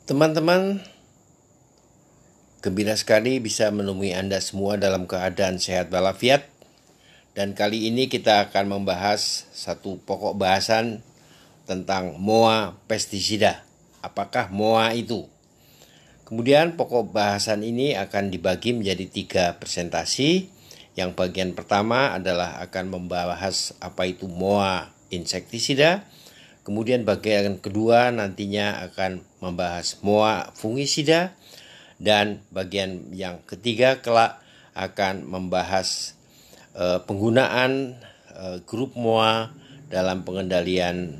Teman-teman, gembira sekali bisa menemui Anda semua dalam keadaan sehat walafiat. Dan kali ini kita akan membahas satu pokok bahasan tentang MOA pestisida. Apakah MOA itu? Kemudian pokok bahasan ini akan dibagi menjadi 3 presentasi. Yang bagian pertama adalah akan membahas apa itu MOA insektisida. Kemudian bagian kedua nantinya akan membahas MOA fungisida. Dan bagian yang ketiga kelak akan membahas penggunaan grup MOA dalam pengendalian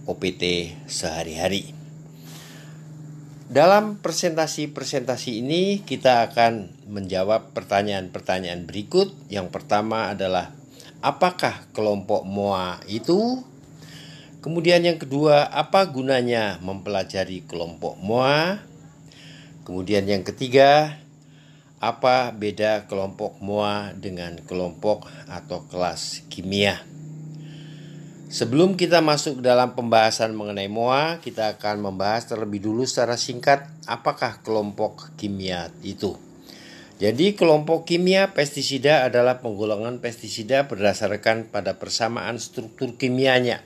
OPT sehari-hari. Dalam presentasi ini kita akan menjawab pertanyaan-pertanyaan berikut. Yang pertama adalah apakah kelompok MOA itu? Kemudian yang kedua, apa gunanya mempelajari kelompok MOA? Kemudian yang ketiga, apa beda kelompok MOA dengan kelompok atau kelas kimia? Sebelum kita masuk dalam pembahasan mengenai MOA, kita akan membahas terlebih dulu secara singkat apakah kelompok kimia itu. Jadi kelompok kimia pestisida adalah penggolongan pestisida berdasarkan pada persamaan struktur kimianya.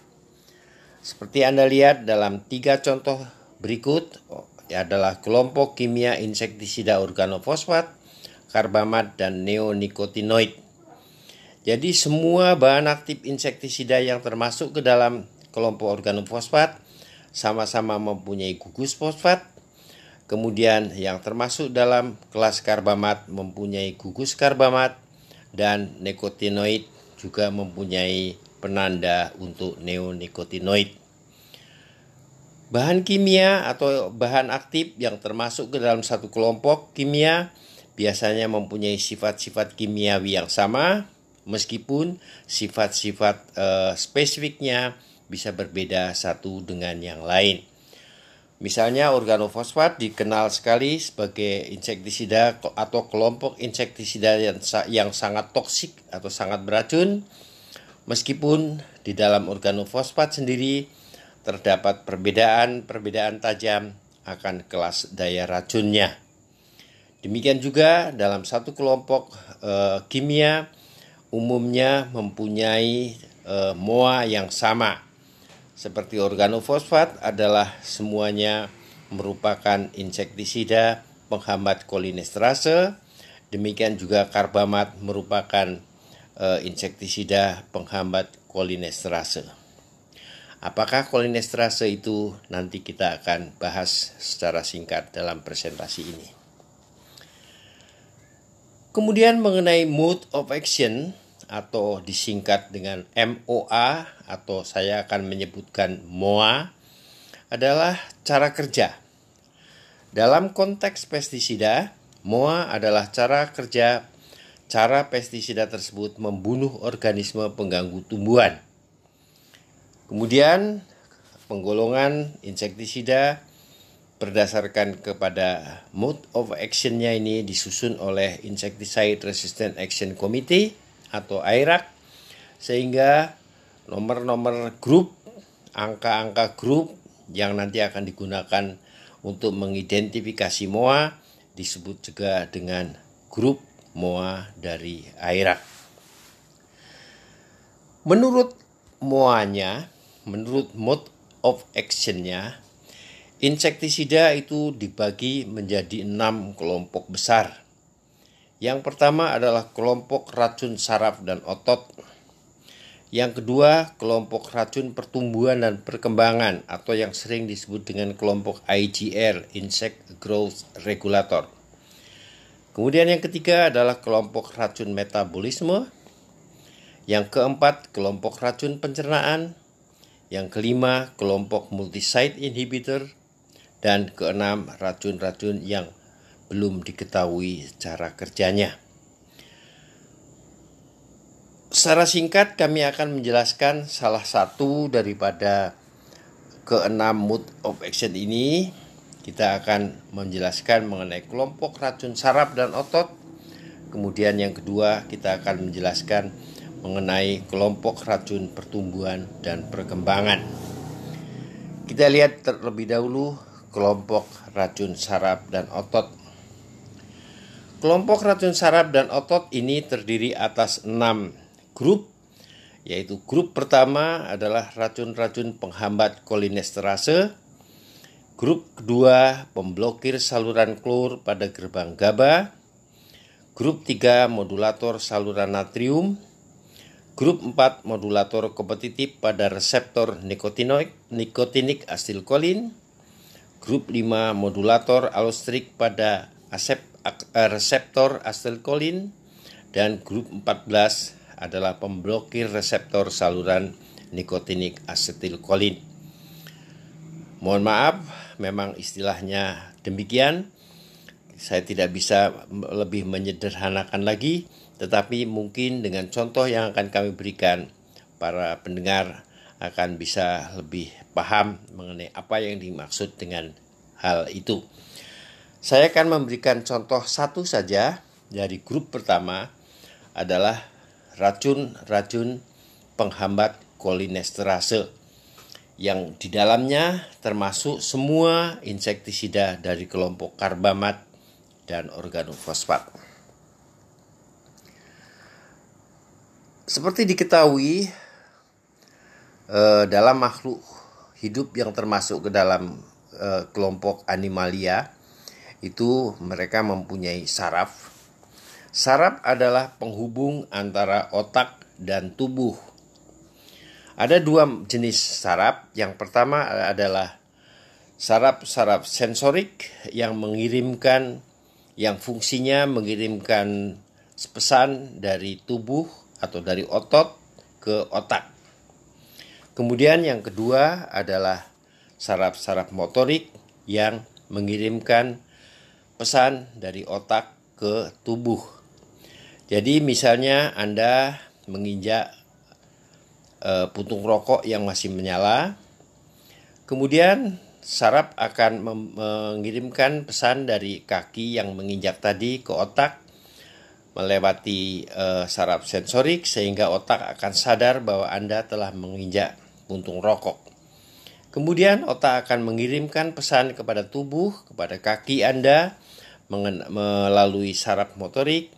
Seperti Anda lihat dalam 3 contoh berikut adalah kelompok kimia insektisida organofosfat, karbamat, dan neonikotinoid. Jadi semua bahan aktif insektisida yang termasuk ke dalam kelompok organofosfat sama-sama mempunyai gugus fosfat. Kemudian yang termasuk dalam kelas karbamat mempunyai gugus karbamat, dan nikotinoid juga mempunyai penanda untuk neonikotinoid. Bahan kimia atau bahan aktif yang termasuk ke dalam satu kelompok kimia biasanya mempunyai sifat-sifat kimiawi yang sama, meskipun sifat-sifat spesifiknya bisa berbeda satu dengan yang lain. Misalnya organofosfat dikenal sekali sebagai insektisida atau kelompok insektisida yang sangat toksik atau sangat beracun. Meskipun di dalam organofosfat sendiri terdapat perbedaan tajam akan kelas daya racunnya. Demikian juga dalam satu kelompok kimia umumnya mempunyai MOA yang sama. Seperti organofosfat adalah semuanya merupakan insektisida penghambat kolinesterase. Demikian juga karbamat merupakan insektisida penghambat kolinesterase. Apakah kolinesterase itu nanti kita akan bahas secara singkat dalam presentasi ini. Kemudian mengenai mode of action atau disingkat dengan MOA atau saya akan menyebutkan MOA adalah cara kerja. Dalam konteks pestisida, MOA adalah cara pestisida tersebut membunuh organisme pengganggu tumbuhan. Kemudian penggolongan insektisida berdasarkan kepada mode of action-nya ini disusun oleh Insecticide Resistant Action Committee atau IRAC, sehingga nomor-nomor grup, angka-angka grup yang nanti akan digunakan untuk mengidentifikasi MOA disebut juga dengan grup MOA dari IRAC. Menurut MOA-nya, menurut mode of action-nya, insektisida itu dibagi menjadi 6 kelompok besar. Yang pertama adalah kelompok racun saraf dan otot. Yang kedua, kelompok racun pertumbuhan dan perkembangan atau yang sering disebut dengan kelompok IGR, Insect Growth Regulator. Kemudian yang ketiga adalah kelompok racun metabolisme. Yang keempat, kelompok racun pencernaan. Yang kelima, kelompok multisite inhibitor. Dan keenam, racun-racun yang belum diketahui cara kerjanya. Secara singkat kami akan menjelaskan salah satu daripada keenam mode of action ini. Kita akan menjelaskan mengenai kelompok racun saraf dan otot. Kemudian yang kedua kita akan menjelaskan mengenai kelompok racun pertumbuhan dan perkembangan. Kita lihat terlebih dahulu kelompok racun saraf dan otot. Kelompok racun saraf dan otot ini terdiri atas 6 grup, yaitu grup pertama adalah racun-racun penghambat kolinesterase, grup kedua pemblokir saluran klor pada gerbang GABA, grup 3 modulator saluran natrium, grup 4 modulator kompetitif pada reseptor nikotinik asetilkolin, grup 5 modulator alostrik pada reseptor asetilkolin, dan grup 14 adalah pemblokir reseptor saluran nikotinik asetilkolin. Mohon maaf, memang istilahnya demikian. Saya tidak bisa lebih menyederhanakan lagi, tetapi mungkin dengan contoh yang akan kami berikan, para pendengar akan bisa lebih paham mengenai apa yang dimaksud dengan hal itu. Saya akan memberikan contoh satu saja dari grup pertama adalah racun-racun penghambat kolinesterase, yang di dalamnya termasuk semua insektisida dari kelompok karbamat dan organofosfat. Seperti diketahui, dalam makhluk hidup yang termasuk ke dalam kelompok animalia, itu mereka mempunyai saraf. Saraf adalah penghubung antara otak dan tubuh. Ada 2 jenis saraf. Yang pertama adalah saraf sensorik yang fungsinya mengirimkan pesan dari tubuh atau dari otot ke otak. Kemudian yang kedua adalah saraf motorik yang mengirimkan pesan dari otak ke tubuh. Jadi misalnya Anda menginjak puntung rokok yang masih menyala, kemudian saraf akan mengirimkan pesan dari kaki yang menginjak tadi ke otak melewati saraf sensorik, sehingga otak akan sadar bahwa Anda telah menginjak puntung rokok. Kemudian otak akan mengirimkan pesan kepada tubuh, kepada kaki Anda melalui saraf motorik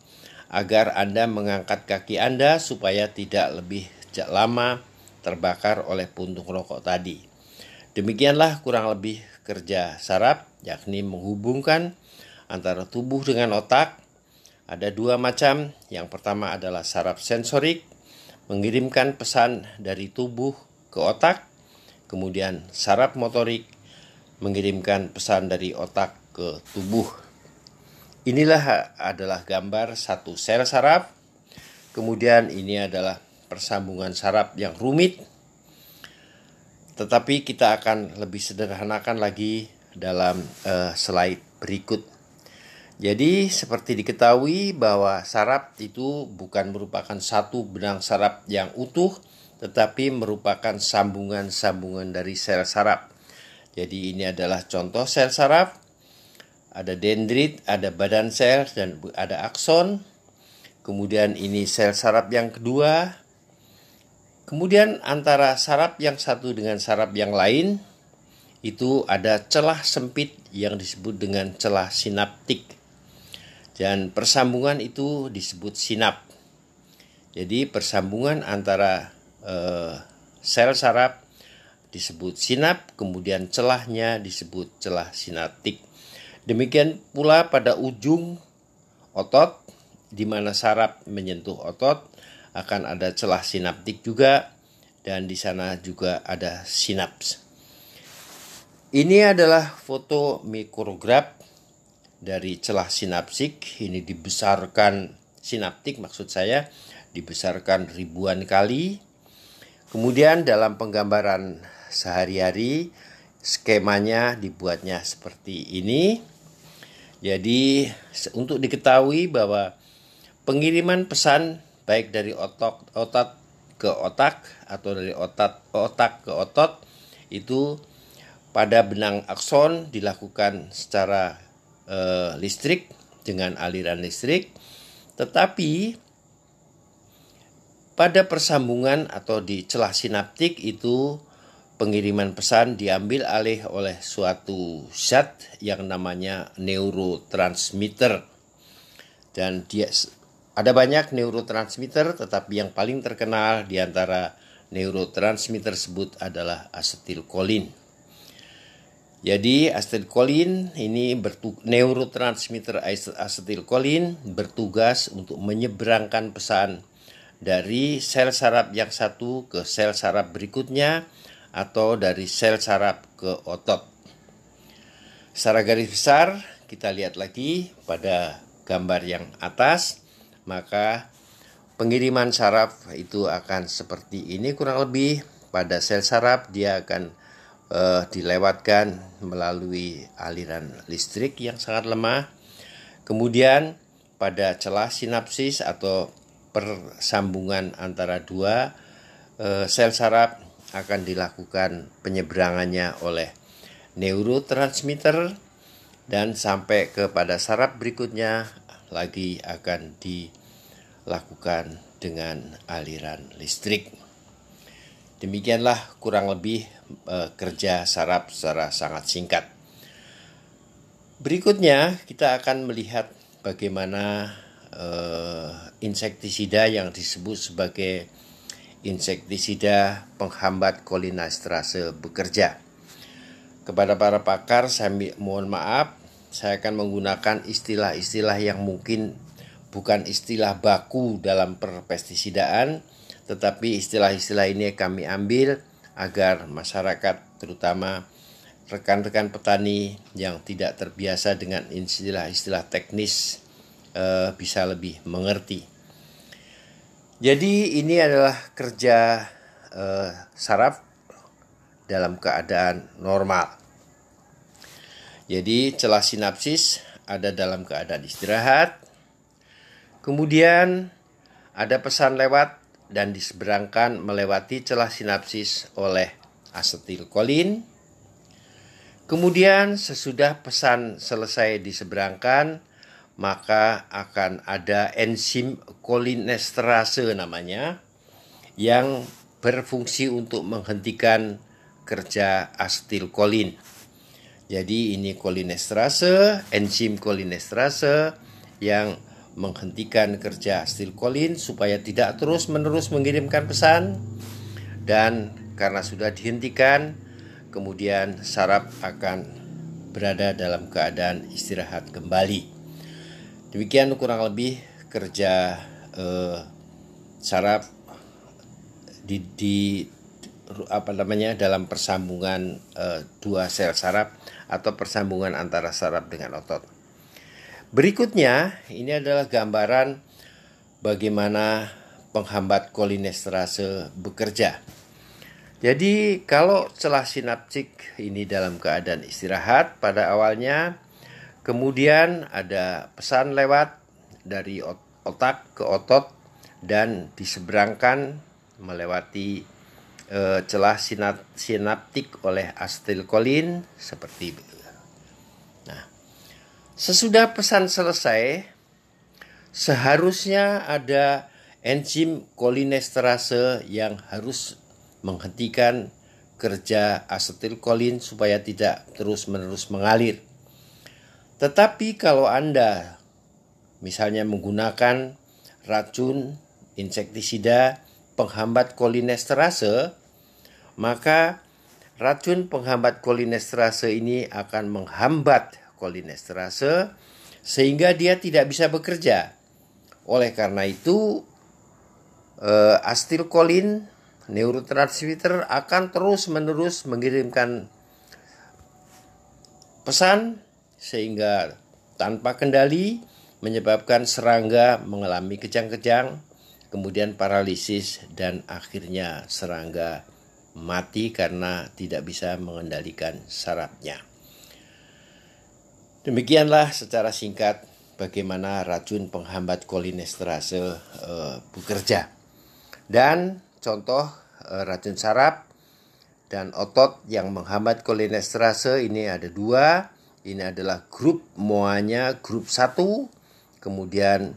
agar Anda mengangkat kaki Anda supaya tidak lebih lama terbakar oleh puntung rokok tadi. Demikianlah kurang lebih kerja saraf, yakni menghubungkan antara tubuh dengan otak. Ada 2 macam. Yang pertama adalah saraf sensorik, mengirimkan pesan dari tubuh ke otak. Kemudian saraf motorik, mengirimkan pesan dari otak ke tubuh. Inilah adalah gambar satu sel saraf. Kemudian ini adalah persambungan saraf yang rumit, tetapi kita akan lebih sederhanakan lagi dalam slide berikut. Jadi seperti diketahui bahwa saraf itu bukan merupakan satu benang saraf yang utuh, tetapi merupakan sambungan-sambungan dari sel saraf. Jadi ini adalah contoh sel saraf. Ada dendrit, ada badan sel, dan ada akson. Kemudian ini sel saraf yang kedua. Kemudian antara saraf yang satu dengan saraf yang lain itu ada celah sempit yang disebut dengan celah sinaptik. Dan persambungan itu disebut sinap. Jadi persambungan antara sel saraf disebut sinap, kemudian celahnya disebut celah sinaptik. Demikian pula pada ujung otot, di mana saraf menyentuh otot, akan ada celah sinaptik juga, dan di sana juga ada sinaps. Ini adalah foto mikrograf dari celah sinaptik. Ini dibesarkan, sinaptik maksud saya, dibesarkan ribuan kali. Kemudian dalam penggambaran sehari-hari, skemanya dibuatnya seperti ini. Jadi untuk diketahui bahwa pengiriman pesan baik dari otot ke otak atau dari otak ke otot itu pada benang akson dilakukan secara listrik dengan aliran listrik, tetapi pada persambungan atau di celah sinaptik itu pengiriman pesan diambil alih oleh suatu zat yang namanya neurotransmitter. Dan ada banyak neurotransmitter, tetapi yang paling terkenal di antara neurotransmitter tersebut adalah asetilkolin. Jadi asetilkolin ini neurotransmitter asetilkolin bertugas untuk menyeberangkan pesan dari sel saraf yang satu ke sel saraf berikutnya atau dari sel saraf ke otot. Secara garis besar kita lihat lagi pada gambar yang atas, maka pengiriman saraf itu akan seperti ini kurang lebih. Pada sel saraf dia akan dilewatkan melalui aliran listrik yang sangat lemah. Kemudian pada celah sinapsis atau persambungan antara dua sel saraf akan dilakukan penyeberangannya oleh neurotransmitter, dan sampai kepada saraf berikutnya lagi akan dilakukan dengan aliran listrik. Demikianlah kurang lebih kerja saraf secara sangat singkat. Berikutnya kita akan melihat bagaimana insektisida yang disebut sebagai insektisida penghambat kolinesterase bekerja. Kepada para pakar saya mohon maaf, saya akan menggunakan istilah-istilah yang mungkin bukan istilah baku dalam perpestisidaan, tetapi istilah-istilah ini kami ambil agar masyarakat, terutama rekan-rekan petani yang tidak terbiasa dengan istilah-istilah teknis, bisa lebih mengerti. Jadi ini adalah kerja saraf dalam keadaan normal. Jadi celah sinapsis ada dalam keadaan istirahat. Kemudian ada pesan lewat dan diseberangkan melewati celah sinapsis oleh asetilkolin. Kemudian sesudah pesan selesai diseberangkan, maka akan ada enzim kolinesterase namanya yang berfungsi untuk menghentikan kerja asetilkolin. Jadi ini kolinesterase, enzim kolinesterase yang menghentikan kerja asetilkolin supaya tidak terus-menerus mengirimkan pesan, dan karena sudah dihentikan, kemudian saraf akan berada dalam keadaan istirahat kembali. Demikian kurang lebih kerja saraf dalam persambungan dua sel saraf atau persambungan antara saraf dengan otot. Berikutnya ini adalah gambaran bagaimana penghambat kolinesterase bekerja. Jadi kalau celah sinaptik ini dalam keadaan istirahat pada awalnya, kemudian ada pesan lewat dari otak ke otot dan diseberangkan melewati celah sinaptik oleh asetilkolin seperti itu. Nah, sesudah pesan selesai, seharusnya ada enzim kolinesterase yang harus menghentikan kerja asetilkolin supaya tidak terus-menerus mengalir. Tetapi kalau Anda misalnya menggunakan racun insektisida penghambat kolinesterase, maka racun penghambat kolinesterase ini akan menghambat kolinesterase sehingga dia tidak bisa bekerja. Oleh karena itu, asetilkolin neurotransmitter akan terus-menerus mengirimkan pesan sehingga tanpa kendali menyebabkan serangga mengalami kejang-kejang, kemudian paralisis, dan akhirnya serangga mati karena tidak bisa mengendalikan sarafnya. Demikianlah secara singkat bagaimana racun penghambat kolinesterase bekerja. Dan contoh racun saraf dan otot yang menghambat kolinesterase ini ada dua. Ini adalah grup MOA-nya grup 1, kemudian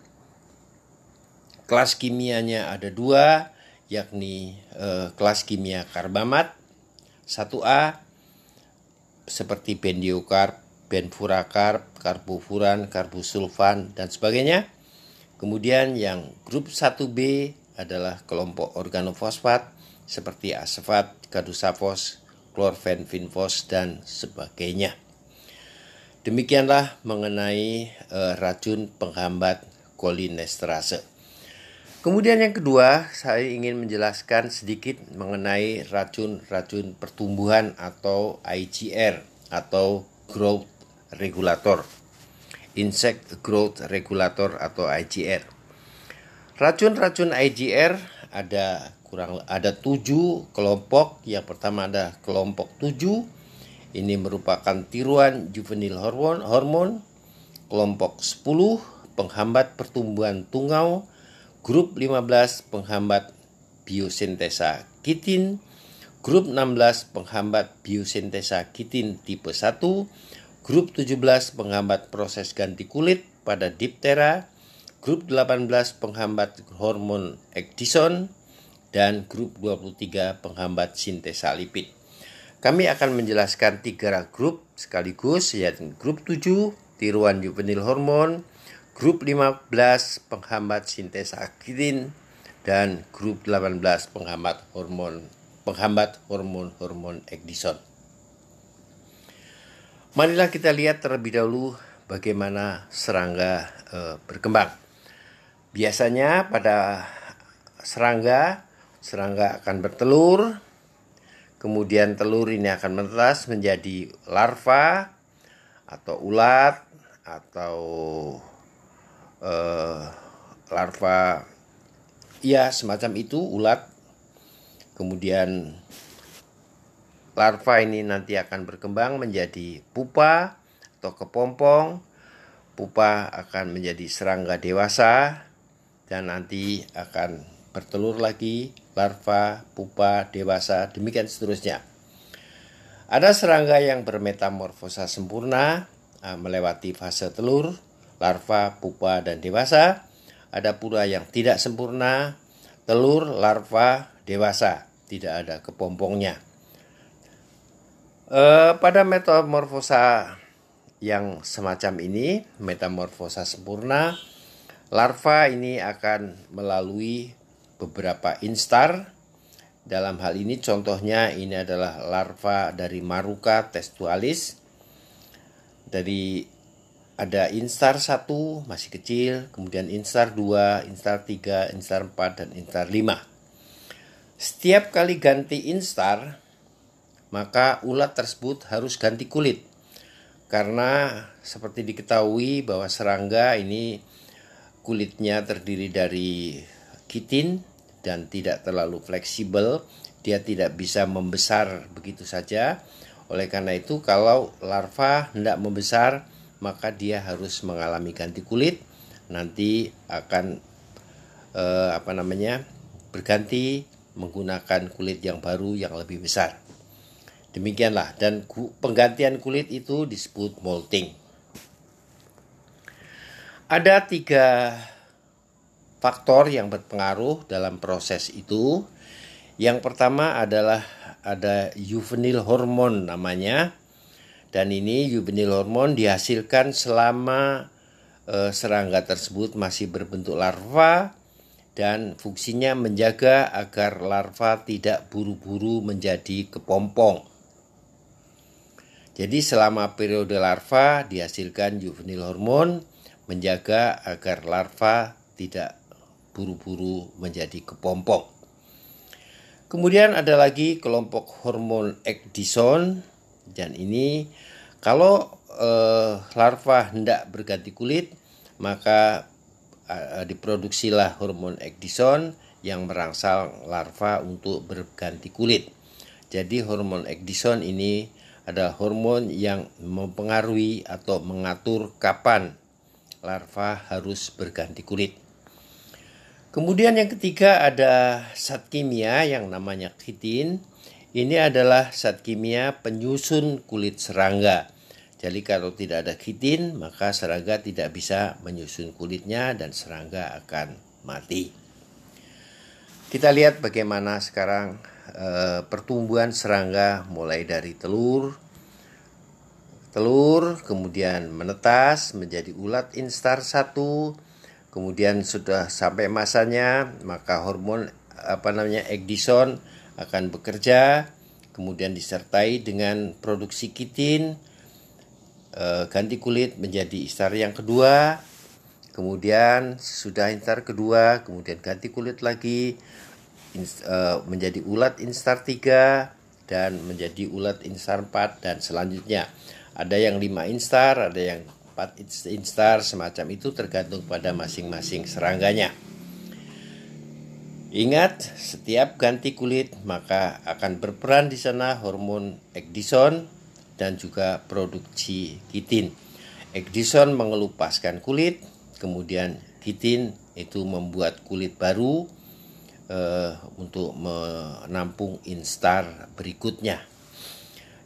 kelas kimianya ada dua, yakni kelas kimia karbamat 1A seperti bendiokarb, benfurakarb, karbofuran, karbosulfan, dan sebagainya. Kemudian yang grup 1B adalah kelompok organofosfat seperti asfat, kadusafos, klorfenfinfos, dan sebagainya. Demikianlah mengenai racun penghambat kolinesterase. Kemudian yang kedua, saya ingin menjelaskan sedikit mengenai racun-racun pertumbuhan atau IGR atau growth regulator. Insect growth regulator atau IGR. Racun-racun IGR ada 7 kelompok. Yang pertama ada kelompok 7. Ini merupakan tiruan juvenil hormon. Kelompok 10 penghambat pertumbuhan tungau. Grup 15 penghambat biosintesa kitin. Grup 16 penghambat biosintesa kitin tipe 1. Grup 17 penghambat proses ganti kulit pada diptera, grup 18 penghambat hormon ecdison, dan grup 23 penghambat sintesa lipid. Kami akan menjelaskan 3 grup sekaligus, yaitu grup 7 tiruan juvenil hormon, grup 15 penghambat sintesa kitin, dan grup 18 penghambat hormon ecdison. Marilah kita lihat terlebih dahulu bagaimana serangga berkembang. Biasanya pada serangga akan bertelur, kemudian telur ini akan menetas menjadi larva atau ulat atau larva, ya semacam itu, ulat. Kemudian larva ini nanti akan berkembang menjadi pupa atau kepompong. Pupa akan menjadi serangga dewasa dan nanti akan bertelur lagi, larva, pupa, dewasa, demikian seterusnya. Ada serangga yang bermetamorfosa sempurna, melewati fase telur, larva, pupa, dan dewasa. Ada pula yang tidak sempurna, telur, larva, dewasa, tidak ada kepompongnya. Pada metamorfosa yang semacam ini, metamorfosa sempurna, larva ini akan melalui beberapa instar. Dalam hal ini contohnya ini adalah larva dari Maruca textualis. Ada instar 1 masih kecil, kemudian instar 2, instar 3, instar 4, dan instar 5. Setiap kali ganti instar, maka ulat tersebut harus ganti kulit. Karena seperti diketahui bahwa serangga ini kulitnya terdiri dari kitin dan tidak terlalu fleksibel, dia tidak bisa membesar begitu saja. Oleh karena itu, kalau larva hendak membesar, maka dia harus mengalami ganti kulit. Nanti akan berganti menggunakan kulit yang baru yang lebih besar. Demikianlah, dan penggantian kulit itu disebut molting. Ada 3 faktor yang berpengaruh dalam proses itu. Yang pertama adalah ada juvenil hormon namanya. Dan ini juvenil hormon dihasilkan selama serangga tersebut masih berbentuk larva, dan fungsinya menjaga agar larva tidak buru-buru menjadi kepompong. Jadi selama periode larva dihasilkan juvenil hormon menjaga agar larva tidak buru-buru menjadi kepompong. Kemudian ada lagi kelompok hormon ecdison, dan ini kalau larva hendak berganti kulit, maka diproduksilah hormon ecdison yang merangsang larva untuk berganti kulit. Jadi hormon ecdison ini adalah hormon yang mempengaruhi atau mengatur kapan larva harus berganti kulit. Kemudian yang ketiga ada zat kimia yang namanya kitin. Ini adalah zat kimia penyusun kulit serangga. Jadi kalau tidak ada kitin, maka serangga tidak bisa menyusun kulitnya dan serangga akan mati. Kita lihat bagaimana sekarang pertumbuhan serangga mulai dari telur, kemudian menetas menjadi ulat instar 1, kemudian sudah sampai masanya, maka hormon ecdison akan bekerja, kemudian disertai dengan produksi kitin, ganti kulit menjadi instar yang kedua, kemudian sudah instar kedua, kemudian ganti kulit lagi menjadi ulat instar 3 dan menjadi ulat instar 4 dan selanjutnya. Ada yang 5 instar, ada yang 4 instar, semacam itu tergantung pada masing-masing serangganya. Ingat, setiap ganti kulit maka akan berperan di sana hormon ecdison dan juga produksi kitin. Ecdison mengelupaskan kulit, kemudian kitin itu membuat kulit baru untuk menampung instar berikutnya.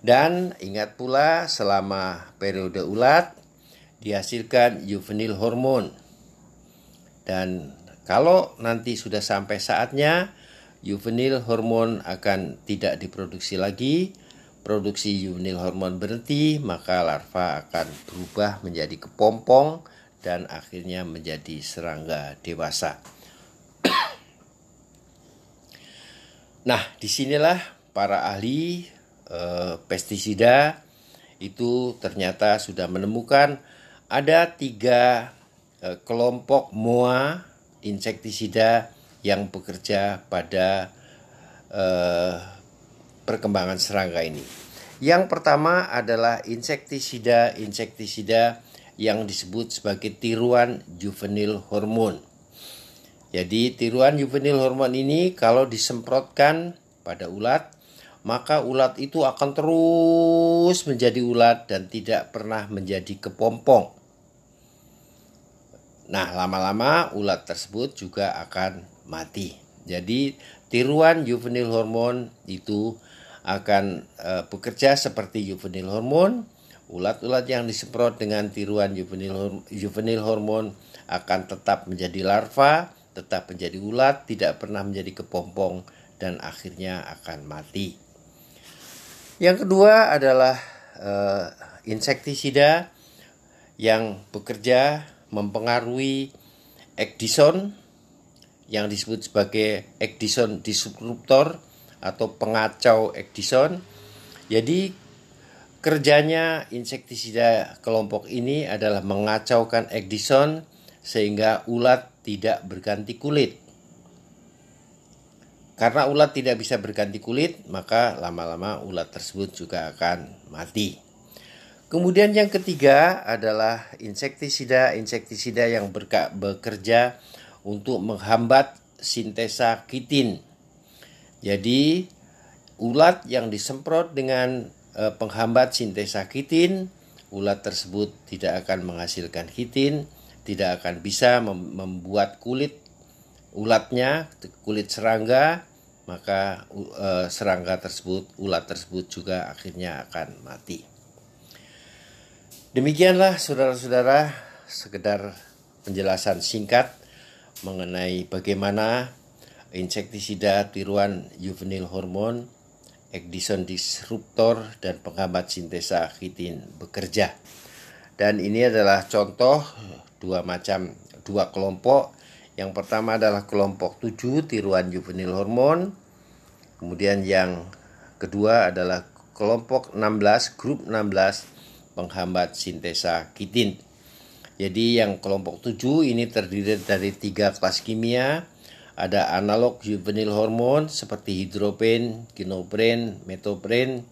Dan ingat pula, selama periode ulat dihasilkan juvenil hormon. Dan kalau nanti sudah sampai saatnya, juvenil hormon akan tidak diproduksi lagi. Produksi juvenil hormon berhenti, maka larva akan berubah menjadi kepompong dan akhirnya menjadi serangga dewasa. Nah, disinilah para ahli pestisida itu ternyata sudah menemukan ada 3 kelompok MOA insektisida yang bekerja pada perkembangan serangga ini. Yang pertama adalah insektisida yang disebut sebagai tiruan juvenil hormon. Jadi tiruan juvenil hormon ini kalau disemprotkan pada ulat, maka ulat itu akan terus menjadi ulat dan tidak pernah menjadi kepompong. Nah, lama-lama ulat tersebut juga akan mati. Jadi tiruan juvenil hormon itu akan bekerja seperti juvenil hormon. Ulat-ulat yang disemprot dengan tiruan juvenil hormon akan tetap menjadi larva, tetap menjadi ulat, tidak pernah menjadi kepompong dan akhirnya akan mati. Yang kedua adalah insektisida yang bekerja mempengaruhi ecdison yang disebut sebagai ecdison disruptor atau pengacau ecdison. Jadi kerjanya insektisida kelompok ini adalah mengacaukan ecdison sehingga ulat tidak berganti kulit. Karena ulat tidak bisa berganti kulit, maka lama-lama ulat tersebut juga akan mati. Kemudian yang ketiga adalah insektisida yang bekerja untuk menghambat sintesa kitin. Jadi ulat yang disemprot dengan penghambat sintesa kitin, ulat tersebut tidak akan menghasilkan kitin, tidak akan bisa membuat kulit ulatnya, kulit serangga, maka ulat tersebut juga akhirnya akan mati. Demikianlah saudara-saudara, sekedar penjelasan singkat mengenai bagaimana insektisida tiruan juvenil hormon, ecdison disruptor, dan penghambat sintesa kitin bekerja. Dan ini adalah contoh dua kelompok. Yang pertama adalah kelompok 7 tiruan juvenil hormon. Kemudian yang kedua adalah kelompok 16, grup 16 penghambat sintesa kitin. Jadi yang kelompok 7 ini terdiri dari 3 kelas kimia. Ada analog juvenil hormon seperti hidropen, kinopren, metopren.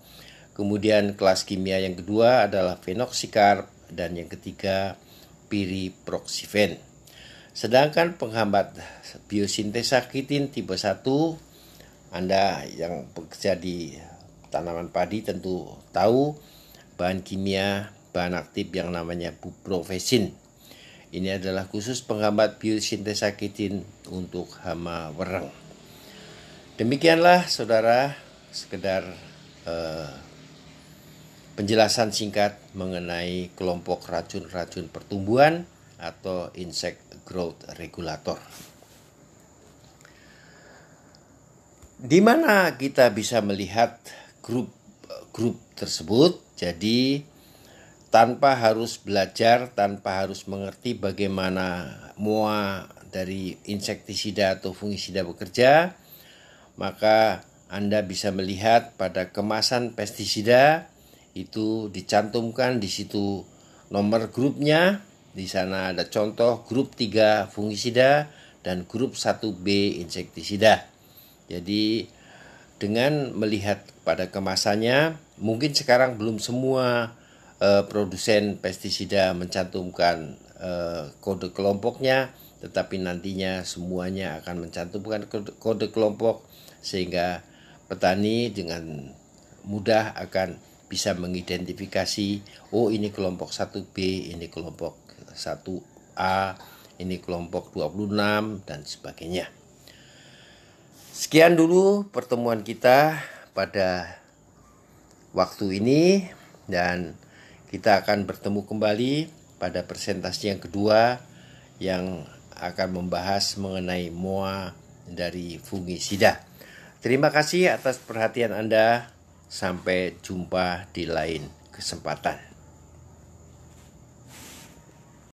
Kemudian kelas kimia yang kedua adalah phenoxycarb dan yang ketiga piriproxifen. Sedangkan penghambat biosintesa kitin tipe 1, Anda yang bekerja di tanaman padi tentu tahu bahan kimia, bahan aktif yang namanya buprofesin. Ini adalah khusus penghambat biosintesa kitin untuk hama wereng. Demikianlah saudara, sekedar penjelasan singkat mengenai kelompok racun-racun pertumbuhan atau insect growth regulator. Di mana kita bisa melihat grup tersebut. Jadi tanpa harus belajar, tanpa harus mengerti bagaimana MOA dari insektisida atau fungisida bekerja, maka Anda bisa melihat pada kemasan pestisida itu dicantumkan di situ nomor grupnya. Di sana ada contoh grup 3 fungisida dan grup 1B insektisida. Jadi dengan melihat pada kemasannya, mungkin sekarang belum semua produsen pestisida mencantumkan kode kelompoknya, tetapi nantinya semuanya akan mencantumkan kode kelompok sehingga petani dengan mudah akan bisa mengidentifikasi, oh ini kelompok 1B, ini kelompok 1A, ini kelompok 26 dan sebagainya. Sekian dulu pertemuan kita pada waktu ini, dan kita akan bertemu kembali pada presentasi yang kedua yang akan membahas mengenai MOA dari fungisida. Terima kasih atas perhatian Anda. Sampai jumpa di lain kesempatan.